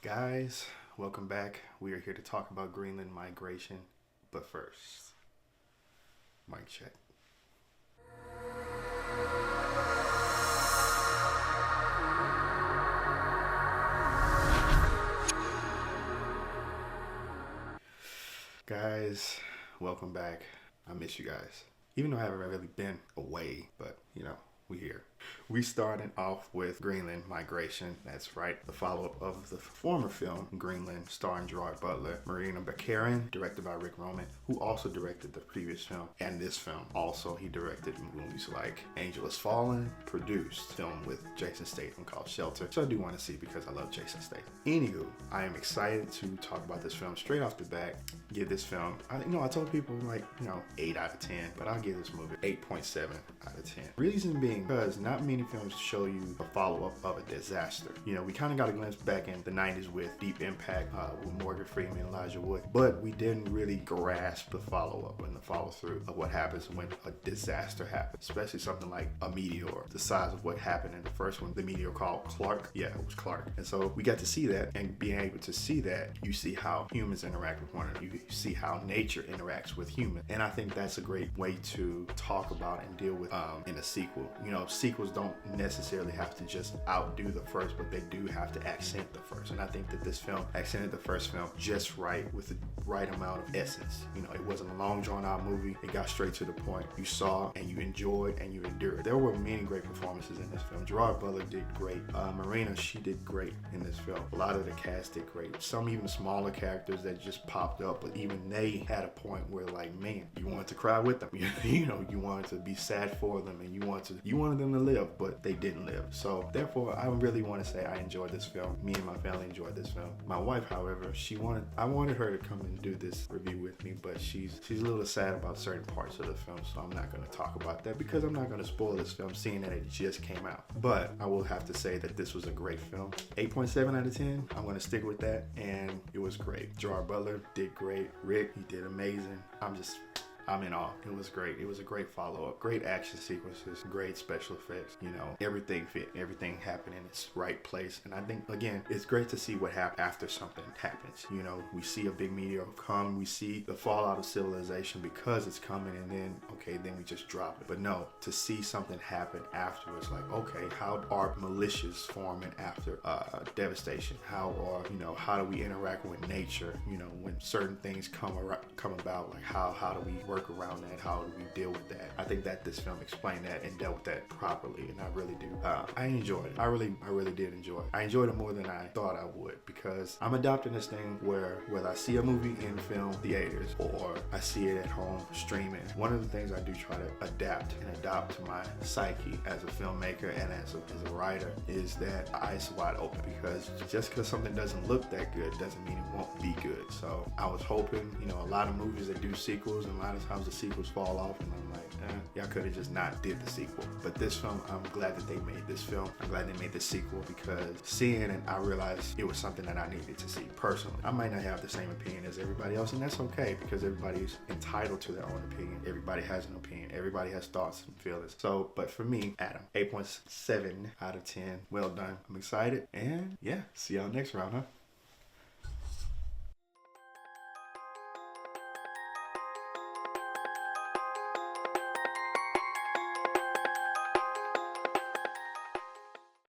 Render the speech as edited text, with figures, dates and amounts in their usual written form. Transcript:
Guys, welcome back. We are here to talk about Greenland Migration. But first, mic check. Guys, welcome back. I miss you guys. Even though I haven't really been away, but we here. We started off with Greenland Migration. That's right, the follow-up of the former film Greenland, starring Gerard, Butler, Morena, Baccarin, directed by Rick Roman, who also directed the previous film and this film. Also, he directed movies like Angel Has Fallen, produced film with Jason Statham called Shelter, so I do want to see because I love Jason Statham. Anywho, I am excited to talk about this film straight off the bat. Give this film, I told people 8 out of 10, but I'll give this movie 8.7 out of 10. Reason being, because not many films show you a follow-up of a disaster. We kind of got a glimpse back in the 90s with Deep Impact with Morgan Freeman and Elijah Wood, but we didn't really grasp the follow-up and the follow-through of what happens when a disaster happens, especially something like a meteor, the size of what happened in the first one, the meteor called Clark. Yeah, it was Clark. And so we got to see that, and being able to see that, you see how humans interact with one another. You see how nature interacts with humans. And I think that's a great way to talk about and deal with in a sequel. Sequels don't necessarily have to just outdo the first, but they do have to accent the first. And I think that this film accented the first film just right, with the right amount of essence. It wasn't a long drawn out movie. It got straight to the point. You saw and you enjoyed and you endured. There were many great performances in this film. Gerard, Butler did great. Morena, she did great in this film. A lot of the cast did great. Some even smaller characters that just popped up, but even they had a point where man, you wanted to cry with them. You wanted to be sad for them, and you wanted them to live, but they didn't live. So therefore, I really want to say I enjoyed this film. Me and my family enjoyed this film. My wife, however, I wanted her to come and do this review with me, but she's a little sad about certain parts of the film, so I'm not going to talk about that because I'm not going to spoil this film, seeing that it just came out. But I will have to say that this was a great film. 8.7 out of 10. I'm going to stick with that, and it was great. Gerard Butler did great. Rick, he did amazing. I'm in awe. It was great. It was a great follow-up. Great action sequences, great special effects. Everything fit. Everything happened in its right place. And I think, again, it's great to see what happens after something happens. We see a big meteor come. We see the fallout of civilization because it's coming, and then we just drop it. But no, to see something happen afterwards, how are militias forming after devastation? How do we interact with nature? When certain things come about, how do we work around that? How do we deal with that? I think that this film explained that and dealt with that properly, and I really do. I enjoyed it. I really did enjoy it. I enjoyed it more than I thought I would, because I'm adopting this thing where whether I see a movie in film theaters or I see it at home streaming, one of the things I do try to adapt and adopt to my psyche as a filmmaker and as a writer is that eyes wide open, because just because something doesn't look that good doesn't mean it won't be good. So I was hoping, a lot of movies that do sequels, and a lot of times the sequels fall off, and I'm like, y'all could have just not did the sequel. But this film, I'm glad that they made this film. I'm glad they made this sequel, because seeing it, I realized it was something that I needed to see personally. I might not have the same opinion as everybody else, and that's okay, because everybody's entitled to their own opinion. Everybody has an opinion. Everybody has thoughts and feelings. So, but for me, Adam, 8.7 out of 10. Well done. I'm excited, and yeah, see y'all next round, huh?